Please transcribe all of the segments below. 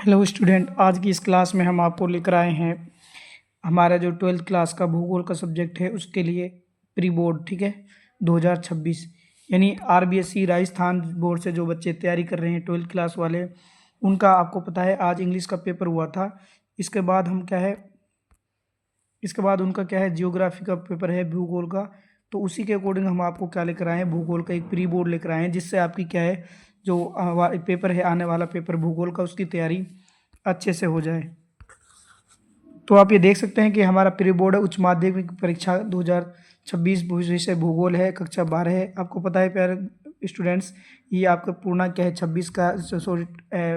Hello student, आज की इस क्लास में हम आपको लेकर आए हैं हमारा जो 12th क्लास का भूगोल का सब्जेक्ट है उसके लिए प्री बोर्ड। ठीक है, 2026 यानी आरबीएसई राजस्थान बोर्ड से जो बच्चे तैयारी कर रहे हैं 12th क्लास वाले, उनका आपको पता है आज इंग्लिश का पेपर हुआ था। इसके बाद उनका क्या है, जियोग्राफी का पेपर है, भूगोल का। तो उसी के अकॉर्डिंग हम आपको क्या लेकर आए हैं, भूगोल का एक प्री बोर्ड लेकर आए हैं, जिससे आपकी क्या है जो पेपर है, आने वाला पेपर भूगोल का, उसकी तैयारी अच्छे से हो जाए। तो आप ये देख सकते हैं कि हमारा प्री बोर्ड है, उच्च माध्यमिक परीक्षा 2026 विषय भूगोल है, कक्षा 12 है। आपको पता है प्यारे स्टूडेंट्स, ये आपका पूर्णा क्या है 26 का, सॉरी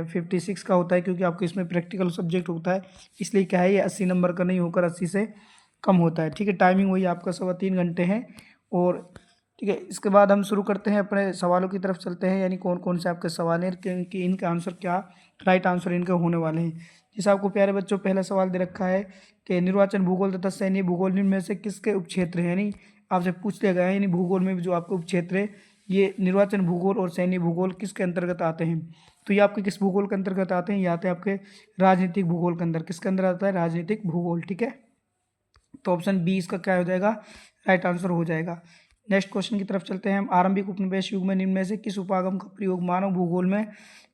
56 का होता है, क्योंकि आपको इसमें प्रैक्टिकल सब्जेक्ट होता है। इसलिए क्या है, ये 80 नंबर का नहीं होकर 80 से कम होता है। ठीक है, टाइमिंग वही आपका 3.25 घंटे है। और ठीक है, इसके बाद हम शुरू करते हैं, अपने सवालों की तरफ चलते हैं, यानी कौन कौन से आपके सवाल हैं कि इनका आंसर क्या, राइट आंसर इनके होने वाले हैं। जैसे आपको प्यारे बच्चों पहला सवाल दे रखा है कि निर्वाचन भूगोल तथा सैन्य भूगोल निम्न में से किसके उपक्षेत्र है, यानी आपसे पूछ लिया गया है, यानी भूगोल में जो आपके उपक्षेत्र है, ये निर्वाचन भूगोल और सैन्य भूगोल किसके अंतर्गत आते हैं। तो ये आपके किस भूगोल के अंतर्गत आते हैं, ये आते हैं आपके राजनीतिक भूगोल के अंदर। किसके अंदर आता है, राजनीतिक भूगोल। ठीक है, तो ऑप्शन बी इसका क्या हो जाएगा, राइट आंसर हो जाएगा। नेक्स्ट क्वेश्चन की तरफ चलते हैं हम। आरंभिक उपनिवेश युग में निम्न में से किस उपागम का प्रयोग मानव भूगोल में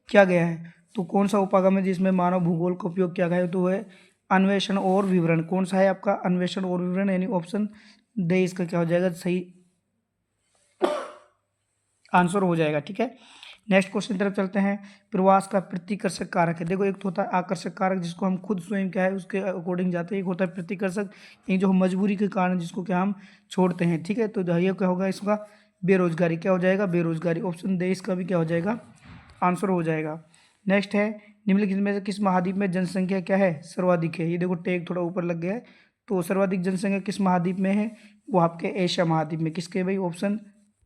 किया गया है। तो कौन सा उपागम है जिसमें मानव भूगोल का उपयोग किया गया है, तो है अन्वेषण और विवरण। कौन सा है आपका, अन्वेषण और विवरण, यानी ऑप्शन दे इसका क्या हो जाएगा, सही आंसर हो जाएगा। ठीक है, नेक्स्ट क्वेश्चन की तरफ चलते हैं। प्रवास का प्रतिकर्षक कारक है। देखो, एक तो होता है आकर्षक कारक, जिसको हम खुद स्वयं क्या है उसके अकॉर्डिंग जाते हैं। एक होता है प्रतिकर्षक, ये जो हम मजबूरी के कारण जिसको क्या हम छोड़ते हैं। ठीक है, तो ये क्या होगा इसका, बेरोजगारी। क्या हो जाएगा, बेरोजगारी। ऑप्शन दे इसका भी क्या हो जाएगा, आंसर हो जाएगा। नेक्स्ट है, निम्नलिखित में से किस महाद्वीप में जनसंख्या क्या है, सर्वाधिक है। ये देखो टैग थोड़ा ऊपर लग गया है, तो सर्वाधिक जनसंख्या किस महाद्वीप में है, वो आपके एशिया महाद्वीप में। किसके भाई, ऑप्शन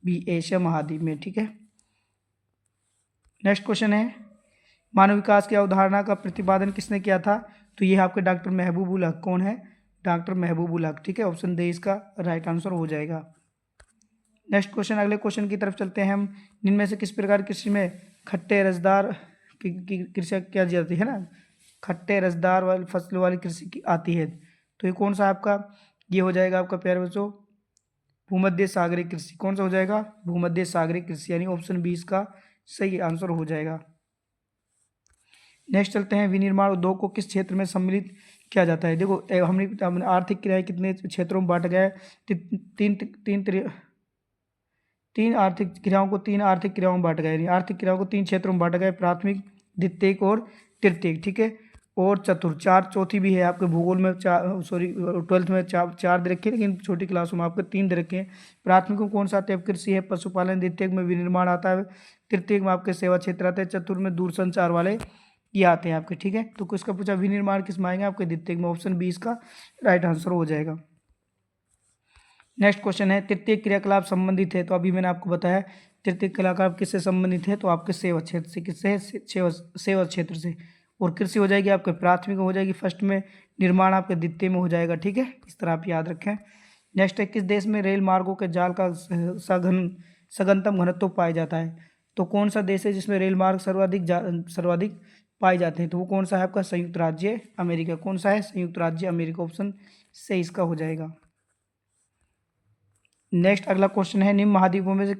बी एशिया महाद्वीप में। ठीक है, नेक्स्ट क्वेश्चन है, मानव विकास की अवधारणा का प्रतिपादन किसने किया था। तो ये आपके डॉक्टर महबूबुल हक। कौन है, डॉक्टर महबूबुल हक। ठीक है, ऑप्शन दे इसका राइट आंसर हो जाएगा। नेक्स्ट क्वेश्चन, अगले क्वेश्चन की तरफ चलते हैं हम। इनमें से किस प्रकार कृषि में खट्टे रसदार की कृषि क्या जाती है ना, खट्टे रसदार वाली फसलों वाली कृषि की आती है। तो ये कौन सा आपका, ये हो जाएगा आपका प्यारे बच्चों भूमध्य सागरीय कृषि। कौन सा हो जाएगा, भूमध्य सागरीय कृषि, यानी ऑप्शन 20 का सही आंसर हो जाएगा। नेक्स्ट चलते हैं, विनिर्माण उद्योग को किस क्षेत्र में सम्मिलित किया जाता है। देखो हमने आर्थिक क्रियाएं कितने क्षेत्रों में बांटा गया है, तीन तीन तीन आर्थिक क्रियाओं को तीन आर्थिक क्रियाओं में बांटा गया है। आर्थिक क्रियाओं को तीन क्षेत्रों में बांटा गया है, प्राथमिक, द्वितीयक और तृतीयक। ठीक है, और चतुर्थ, चार चौथी भी है आपके भूगोल में, 12th में चार दे रखे हैं, लेकिन छोटी क्लासों में आपके 3 दे रखे हैं। प्राथमिक में कौन सा आता है, कृषि है, पशुपालन। द्वितीयक में विनिर्माण आता है। तृतीयक में आपके सेवा क्षेत्र आते हैं। चतुर्थ में दूरसंचार वाले ये आते हैं आपके। ठीक है, तो किसका पूछा, विनिर्माण किस में आएंगे आपके, द्वितीयक में। ऑप्शन 20 का राइट आंसर हो जाएगा। नेक्स्ट क्वेश्चन है, तृतीय क्रियाकलाप संबंधित है। तो अभी मैंने आपको बताया तृतीय क्रियाकलाप किससे संबंधित है, तो आपके सेवा क्षेत्र से। किससे, सेवा क्षेत्र से। और कृषि हो जाएगी आपके प्राथमिक में, हो जाएगी फर्स्ट में। निर्माण आपके द्वितीय में हो जाएगा। ठीक है, इस तरह आप याद रखें। नेक्स्ट है, किस देश में रेल मार्गों के जाल का सघनतम घनत्व पाया जाता है। तो कौन सा देश है जिसमें रेल मार्ग सर्वाधिक पाए जाते हैं, तो वो कौन सा है आपका, संयुक्त राज्य अमेरिका। कौन सा है, संयुक्त राज्य अमेरिका। ऑप्शन से इसका हो जाएगा। नेक्स्ट अगला क्वेश्चन है, निम्न महाद्वीपों में से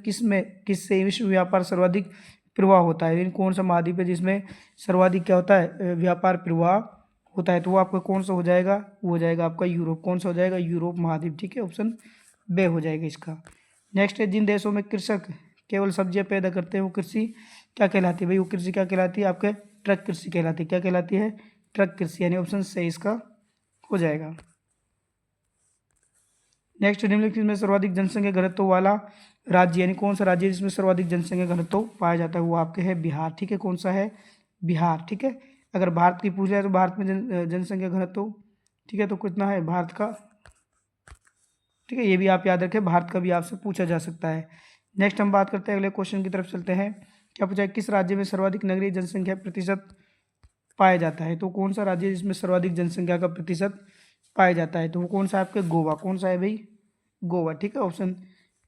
किससे विश्व व्यापार सर्वाधिक प्रवाह होता है। यानी कौन सा महाद्वीप है जिसमें सर्वाधिक क्या होता है, व्यापार प्रवाह होता है। तो वो आपका कौन सा हो जाएगा, वो हो जाएगा आपका यूरोप। कौन सा हो जाएगा, यूरोप महाद्वीप। ठीक है, ऑप्शन बे हो जाएगा इसका। नेक्स्ट है, जिन देशों में कृषक केवल सब्जियां पैदा करते हैं वो कृषि क्या कहलाती है। भाई वो कृषि क्या कहलाती है, आपके ट्रक कृषि कहलाती है। क्या कहलाती है, ट्रक कृषि, यानी ऑप्शन से इसका हो जाएगा। नेक्स्ट, निम्नलिखित में सर्वाधिक जनसंख्या घनत्व वाला राज्य, यानी कौन सा राज्य है जिसमें सर्वाधिक जनसंख्या घनत्व पाया जाता है, वो आपके है बिहार। ठीक है, कौन सा है, बिहार। ठीक है, अगर भारत की पूछ जाए तो भारत में जनसंख्या घनत्व, ठीक है, तो कितना है भारत का। ठीक है, ये भी आप याद रखें, भारत का भी आपसे पूछा जा सकता है। नेक्स्ट हम बात करते हैं, अगले क्वेश्चन की तरफ चलते हैं। क्या पूछा है, किस राज्य में सर्वाधिक नगरीय जनसंख्या प्रतिशत पाया जाता है। तो कौन सा राज्य है जिसमें सर्वाधिक जनसंख्या का प्रतिशत पाया जाता है, तो वो कौन सा है आपके, गोवा। कौन सा है भाई, गोवा। ठीक है, ऑप्शन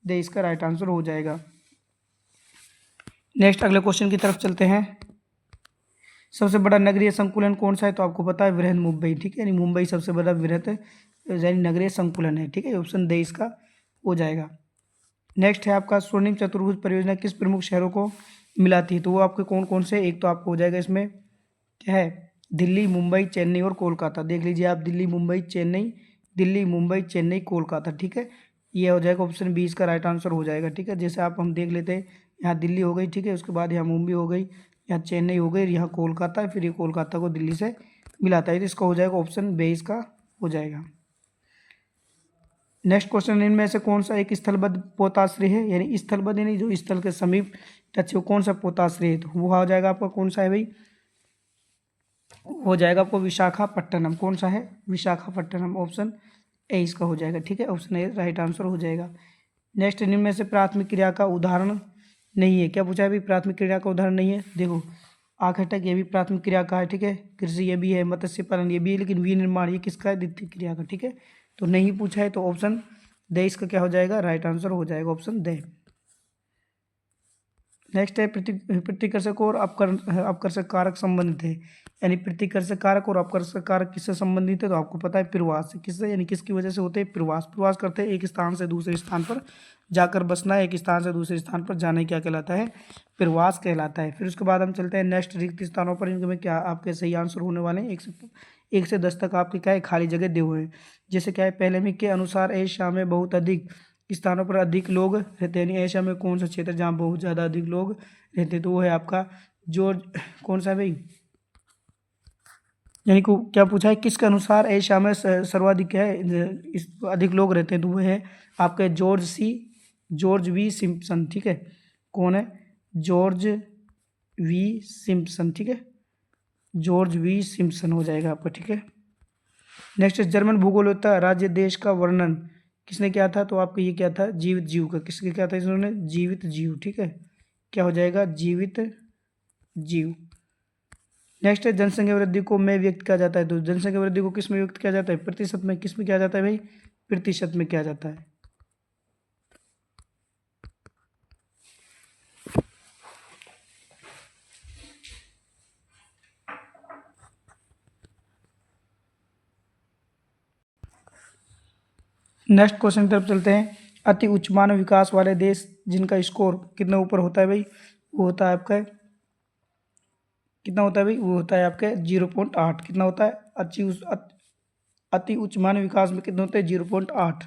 दे इसका राइट आंसर हो जाएगा। नेक्स्ट अगले क्वेश्चन की तरफ चलते हैं। सबसे बड़ा नगरीय संकुलन कौन सा है, तो आपको पता है बृहन मुंबई, ठीक है, यानी मुंबई सबसे बड़ा बृहत यानी नगरीय संकुलन है, ठीक है, ऑप्शन डी इसका हो जाएगा। नेक्स्ट है आपका स्वर्णिम चतुर्भुज परियोजना किस प्रमुख शहरों को मिलाती है, तो वो आपके कौन कौन से, एक तो आपको हो जाएगा इसमें क्या है, दिल्ली, मुंबई, चेन्नई और कोलकाता। देख लीजिए आप, दिल्ली, मुंबई, चेन्नई, दिल्ली, मुंबई, चेन्नई, कोलकाता, ठीक है, ये हो जाएगा ऑप्शन बी इसका राइट आंसर हो जाएगा, ठीक है। जैसे आप हम देख लेते हैं, यहाँ दिल्ली हो गई, ठीक है, उसके बाद यहाँ मुंबई हो गई, यहाँ चेन्नई हो गई, यहाँ कोलकाता है, फिर ये कोलकाता को दिल्ली से मिलाता है, तो इसका हो जाएगा ऑप्शन बी इसका हो जाएगा। नेक्स्ट क्वेश्चन, इनमें से कौन सा एक स्थलबद्ध पोताश्रय है, यानी स्थलबद्ध यानी जो स्थल के समीप टच वो कौन सा पोताश्रय है, तो वो हो जाएगा आपका कौन सा है भाई, हो जाएगा आपको विशाखापट्टनम। कौन सा है, विशाखापट्टनम, ऑप्शन ए इसका हो जाएगा, ठीक है, ऑप्शन ए राइट आंसर हो जाएगा। नेक्स्ट, इनमें से प्राथमिक क्रिया का उदाहरण नहीं है, क्या पूछा है भाई, प्राथमिक क्रिया का उदाहरण नहीं है। देखो आखटक ये भी प्राथमिक क्रिया का है, ठीक है, कृषि ये भी है, मत्स्य पालन ये भी है, लेकिन विनिर्माण ये किसका है, द्वितीय क्रिया का, ठीक है, तो नहीं पूछा है, तो ऑप्शन दे इसका क्या हो जाएगा, राइट आंसर हो जाएगा ऑप्शन दे। नेक्स्ट है प्रतिकर्षक और अपकर्षक कारक संबंधित है, यानी प्रतिकर्षक कारक और अपकर्षक कारक किससे संबंधित है, तो आपको पता है प्रवास से, किससे, यानी किसकी वजह से होते हैं, प्रवास, प्रवास करते हैं एक स्थान से दूसरे स्थान पर जाकर बसना, एक स्थान से दूसरे स्थान पर जाने क्या कहलाता है, प्रवास कहलाता है। फिर उसके बाद हम चलते हैं नेक्स्ट, रिक्त स्थानों पर इनमें क्या आपके सही आंसर होने वाले हैं, 1 से 10 तक आपके क्या है खाली जगह दिए हुए हैं। जैसे क्या है, पहले में के अनुसार एशिया में बहुत अधिक स्थानों पर अधिक लोग रहते हैं, यानी एशिया में कौन सा क्षेत्र जहाँ बहुत ज़्यादा अधिक लोग रहते हैं, तो वो है आपका जॉर्ज, कौन सा भाई, यानी को क्या पूछा है, किसके अनुसार एशिया में सर्वाधिक है इस अधिक लोग रहते हैं, तो वो है आपके जॉर्ज वी सिम्पसन, ठीक है, कौन है, जॉर्ज वी सिम्पसन, ठीक है, जॉर्ज वी सिम्पसन हो जाएगा आपका, ठीक है। नेक्स्ट, जर्मन भूगोलवेत्ता राज्य देश का वर्णन किसने किया था, तो आपका ये क्या था, जीवित जीव का, किसने क्या था इन्होंने, जीवित जीव, ठीक है, क्या हो जाएगा, जीवित जीव। नेक्स्ट है जनसंख्या वृद्धि को में व्यक्त किया जाता है, तो जनसंख्या वृद्धि को किस में व्यक्त किया जाता है, प्रतिशत में, किस में किया जाता है भाई, प्रतिशत में किया जाता है। नेक्स्ट क्वेश्चन की तरफ चलते हैं, अति उच्च मानव विकास वाले देश जिनका स्कोर कितना ऊपर होता है भाई, वो होता है आपका कितना होता है भाई, वो होता है आपके 0.8, कितना होता है, अति उच्च मानव विकास में कितने होते हैं, 0.8।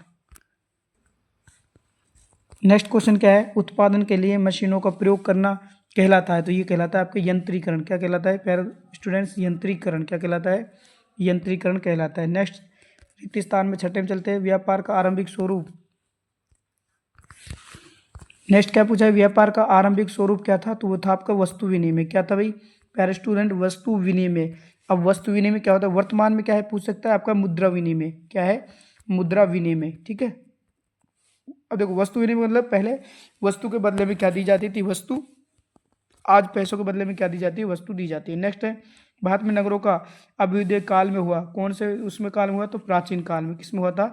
नेक्स्ट क्वेश्चन क्या है, उत्पादन के लिए मशीनों का प्रयोग करना कहलाता है, तो ये कहलाता है आपके यंत्रीकरण, क्या कहलाता है प्यारे स्टूडेंट्स, यंत्रीकरण, क्या कहलाता है, यंत्रीकरण कहलाता है। नेक्स्ट, रिक्त स्थान में छठे में चलते हैं, व्यापार का आरंभिक स्वरूप। नेक्स्ट क्या पूछा है, व्यापार का आरंभिक स्वरूप क्या था, तो वो था आपका वस्तु विनिमय, क्या था भाई प्यारे स्टूडेंट, वस्तु विनिमय। अब वस्तु विनिमय क्या होता है, वर्तमान में क्या है पूछ सकता है आपका, मुद्रा विनिमय, क्या है, मुद्रा विनिमय, ठीक है। अब देखो वस्तु विनिमय मतलब पहले वस्तु के बदले में क्या दी जाती थी, वस्तु, आज पैसों के बदले में क्या दी जाती है, वस्तु दी जाती है। नेक्स्ट है, भारत में नगरों का अभ्युदय काल में हुआ, कौन से उसमें काल में हुआ, तो प्राचीन काल में, किसमें हुआ था,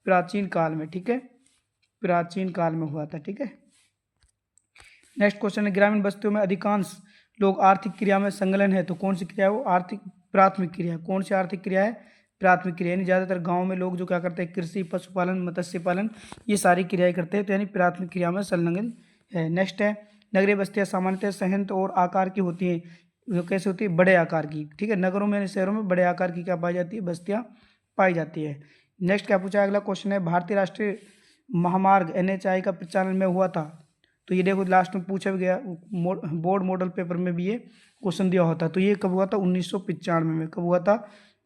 प्राचीन काल में, ठीक है, प्राचीन काल में हुआ था, ठीक है। नेक्स्ट क्वेश्चन है, ग्रामीण बस्तियों में अधिकांश लोग आर्थिक क्रिया में संलग्न है, तो कौन सी क्रिया है वो, आर्थिक प्राथमिक क्रिया, कौन सी आर्थिक क्रिया है, प्राथमिक क्रिया, यानी ज़्यादातर गांव में लोग जो क्या करते हैं, कृषि, पशुपालन, मत्स्य पालन, ये सारी क्रियाएं करते हैं, तो यानी प्राथमिक क्रिया में संलग्न है। नेक्स्ट है, नगरीय बस्तियां सामान्यतः संहत और आकार की होती हैं, जो कैसे होती है, बड़े आकार की, ठीक है, नगरों में शहरों में बड़े आकार की क्या पाई जाती है, बस्तियां पाई जाती है। नेक्स्ट क्या पूछा है, अगला क्वेश्चन है, भारतीय राष्ट्रीय महामार्ग NHAI का प्रचालन में हुआ था, तो ये देखो लास्ट में पूछा भी गया, बोर्ड मॉडल पेपर में भी ये क्वेश्चन दिया होता, तो ये कब हुआ था, 1995 में, कब हुआ था,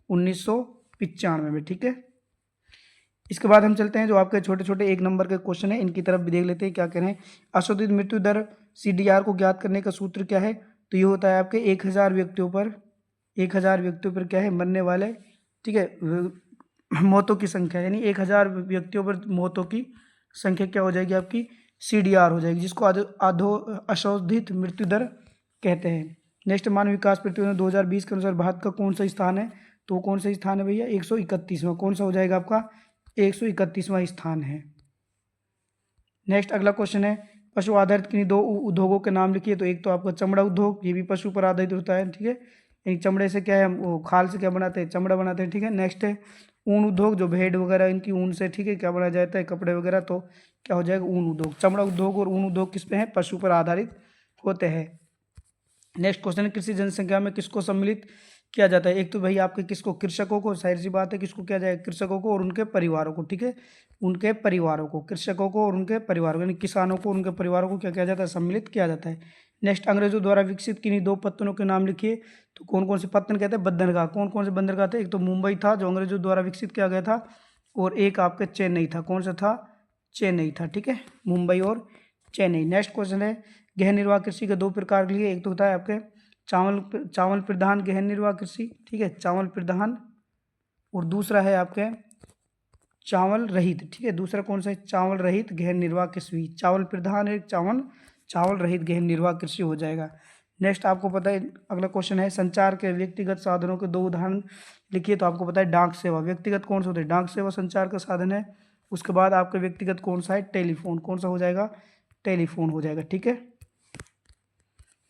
1995 में, ठीक है। इसके बाद हम चलते हैं जो आपके छोटे छोटे 1 नंबर के क्वेश्चन है, इनकी तरफ भी देख लेते हैं क्या कह रहे हैं। अशोधित मृत्यु दर CDR को ज्ञात करने का सूत्र क्या है, तो ये होता है आपके 1000 व्यक्तियों पर क्या है, मरने वाले, ठीक है, मौतों की संख्या, यानी 1000 व्यक्तियों पर मौतों की संख्या क्या हो जाएगी आपकी, CDR हो जाएगी, जिसको अशोधित मृत्यु दर कहते हैं। नेक्स्ट, मानव विकास प्रतिवेदन 2020 के अनुसार भारत का कौन सा स्थान है, तो कौन सा स्थान है भैया, 131वां, कौन सा हो जाएगा आपका, 131वां स्थान है। नेक्स्ट अगला क्वेश्चन है, पशु आधारित किन्हीं 2 उद्योगों के नाम लिखिए, तो एक तो आपका चमड़ा उद्योग, ये भी पशु पर आधारित होता है, ठीक है, एक चमड़े से क्या है, वो खाल से क्या बनाते हैं, चमड़ा बनाते हैं, ठीक है। नेक्स्ट है ऊन उद्योग, जो भेड़ वगैरह इनकी ऊन से, ठीक है, क्या बनाया जाता है, कपड़े वगैरह, तो क्या हो जाएगा, ऊन उद्योग। चमड़ा उद्योग और ऊन उद्योग किस पे है, पशु पर आधारित होते हैं। नेक्स्ट क्वेश्चन है कृषि जनसंख्या में किसको सम्मिलित किया जाता है। एक तो भाई आपके किसको, कृषकों को, जाहिर सी बात है किसको किया जाएगा, कृषकों को और उनके परिवारों को, ठीक है, उनके परिवारों को, कृषकों को और उनके परिवारों को, यानी किसानों को, उनके परिवारों को क्या किया जाता है, सम्मिलित किया जाता है। नेक्स्ट अंग्रेजों द्वारा विकसित किन्हीं 2 पत्तनों के नाम लिखिए। तो कौन कौन से पत्तन कहते हैं, बंदरगाह। कौन कौन से बंदरगाह थे, एक तो मुंबई था जो अंग्रेजों द्वारा विकसित किया गया था, और एक आपके चेन्नई था। कौन सा था, चेन्नई था, ठीक है, मुंबई और चेन्नई। नेक्स्ट क्वेश्चन है गहन निर्वाह कृषि के 2 प्रकार के लिए, एक तो होता है आपके चावल प्रधान गहन निर्वाह कृषि, ठीक है, चावल प्रधान, और दूसरा है आपके चावल रहित, ठीक है। दूसरा कौन सा है, चावल रहित गहन निर्वाह कृषि। चावल प्रधान है चावल रहित गहन निर्वाह कृषि हो जाएगा। नेक्स्ट आपको पता है अगला क्वेश्चन है संचार के व्यक्तिगत साधनों के 2 उदाहरण लिखिए। तो आपको पता है डाक सेवा, व्यक्तिगत कौन सा होता है, डाक सेवा संचार का साधन है। उसके बाद आपका व्यक्तिगत कौन सा है, टेलीफोन। कौन सा हो जाएगा, टेलीफोन हो जाएगा, ठीक है।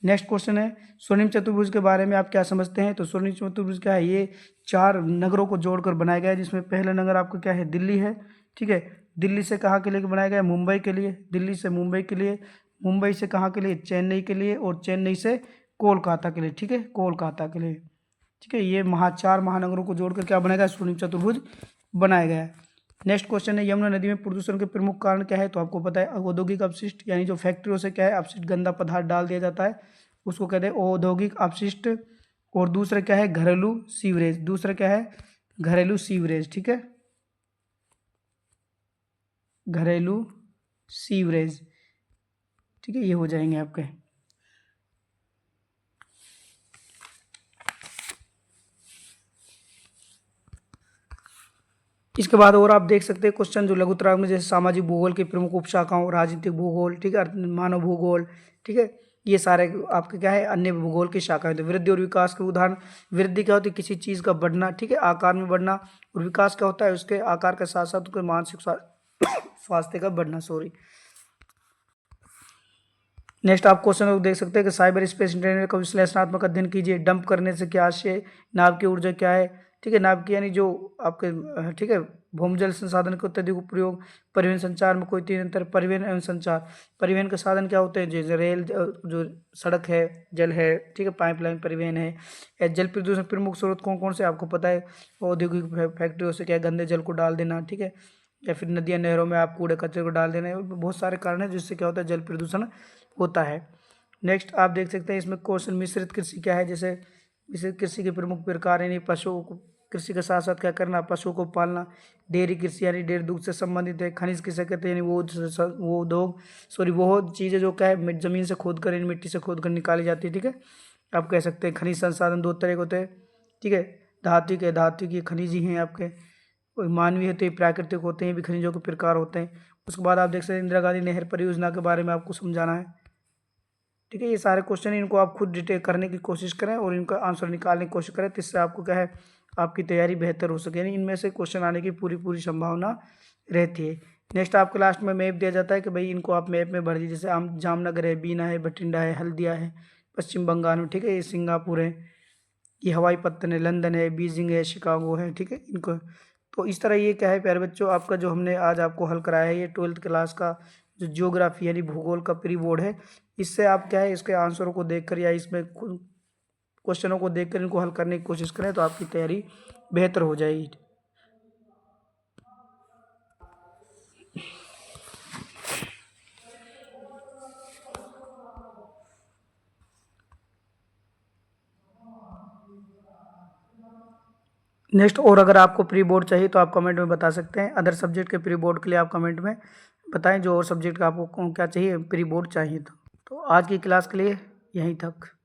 नेक्स्ट क्वेश्चन है स्वर्णिम चतुर्भुज के बारे में आप क्या समझते हैं। तो स्वर्णिम चतुर्भुज क्या है, ये 4 नगरों को जोड़कर बनाया गया है, जिसमें पहला नगर आपका क्या है, दिल्ली है, ठीक है। दिल्ली से कहाँ के लिए बनाया गया है, मुंबई के लिए। दिल्ली से मुंबई के लिए, मुंबई से कहाँ के लिए, चेन्नई के लिए, और चेन्नई से कोलकाता के लिए, ठीक है, कोलकाता के लिए, ठीक है। ये 4 महानगरों को जोड़कर क्या बनाया गया, स्वर्णिम चतुर्भुज बनाया गया है। नेक्स्ट क्वेश्चन है यमुना नदी में प्रदूषण के प्रमुख कारण क्या है। तो आपको पता है औद्योगिक अपशिष्ट, यानी जो फैक्ट्रियों से क्या है अपशिष्ट गंदा पदार्थ डाल दिया जाता है, उसको कहते हैं औद्योगिक अपशिष्ट। और दूसरा क्या है, घरेलू सीवरेज। दूसरा क्या है, घरेलू सीवरेज, ठीक है, घरेलू सीवरेज, ठीक है, ये हो जाएंगे आपके। इसके बाद और आप देख सकते हैं क्वेश्चन जो लघुतराग में, जैसे सामाजिक भूगोल की प्रमुख उपशाखाओं, राजनीतिक भूगोल, ठीक है, मानव भूगोल, ठीक है, ये सारे आपके क्या है, अन्य भूगोल की शाखाएं। तो वृद्धि और विकास के उदाहरण, वृद्धि क्या होती है, किसी चीज़ का बढ़ना, ठीक है, आकार में बढ़ना, और विकास क्या होता है, उसके आकार के साथ साथ उसके मानसिक स्वास्थ्य का बढ़ना, सॉरी। नेक्स्ट आप क्वेश्चन देख सकते हैं कि साइबर स्पेस इंटरनेट का विश्लेषणात्मक अध्ययन कीजिए। डंप करने से क्या आशय, नाभ की ऊर्जा क्या है, ठीक है, नाभ की यानी जो आपके, ठीक है, भूमजल संसाधन का अत्यधिक उपयोग। परिवहन संचार में कोई 3 अंतर, परिवहन एवं संचार। परिवहन के साधन क्या होते हैं, जैसे रेल, जो सड़क है, जल है, ठीक है, पाइपलाइन परिवहन है। जल प्रदूषण प्रमुख स्रोत कौन कौन से आपको पता है, औद्योगिक फैक्ट्रियों से क्या गंदे जल को डाल देना, ठीक है, या फिर नदियाँ नहरों में आप कूड़े कचरे को डाल देना, बहुत सारे कारण हैं जिससे क्या होता है, जल प्रदूषण होता है। नेक्स्ट आप देख सकते हैं इसमें क्वेश्चन मिश्रित कृषि क्या है। जैसे मिश्रित कृषि के प्रमुख प्रकार यानी पशुओं को कृषि के साथ साथ क्या करना, पशुओं को पालना। डेयरी कृषि यानी डेयरी दूध से संबंधित है। खनिज किसे कहते हैं, यानी वो उद्योग, सॉरी वो चीज़ें जो क्या है जमीन से खोद कर, मिट्टी से खोद कर निकाली जाती है, ठीक है। आप कह सकते हैं खनिज संसाधन 2 तरह के होते हैं, ठीक है, धात्विक खनिज ही हैं आपके, मानवीय होते हैं, प्राकृतिक होते हैं, भी खनिजों के प्रकार होते हैं। उसके बाद आप देख सकते हैं इंदिरा गांधी नहर परियोजना के बारे में आपको समझाना है, ठीक है। ये सारे क्वेश्चन इनको आप खुद डिटेल करने की कोशिश करें और इनका आंसर निकालने की कोशिश करें, जिससे आपको क्या है, आपकी तैयारी बेहतर हो सके, यानी इनमें से क्वेश्चन आने की पूरी संभावना रहती है। नेक्स्ट आपको लास्ट में मैप दिया जाता है कि भाई इनको आप मैप में भर दीजिए। जैसे जामनगर है, बीना है, बठिंडा है, हल्दिया है पश्चिम बंगाल में, ठीक है, ये सिंगापुर है, ये हवाई पत्तन है, लंदन है, बीजिंग है, शिकागो है, ठीक है, इनको। तो इस तरह ये क्या है प्यारे बच्चों, आपका जो हमने आज आपको हल कराया है, ये 12th क्लास का जो ज्योग्राफी यानी भूगोल का प्री बोर्ड है। इससे आप क्या है, इसके आंसरों को देखकर या इसमें क्वेश्चनों को देखकर इनको हल करने की कोशिश करें तो आपकी तैयारी बेहतर हो जाएगी। नेक्स्ट और अगर आपको प्री बोर्ड चाहिए तो आप कमेंट में बता सकते हैं। अदर सब्जेक्ट के प्री बोर्ड के लिए आप कमेंट में बताएं जो और सब्जेक्ट का आपको क्या चाहिए, प्री बोर्ड चाहिए तो आज की क्लास के लिए यहीं तक।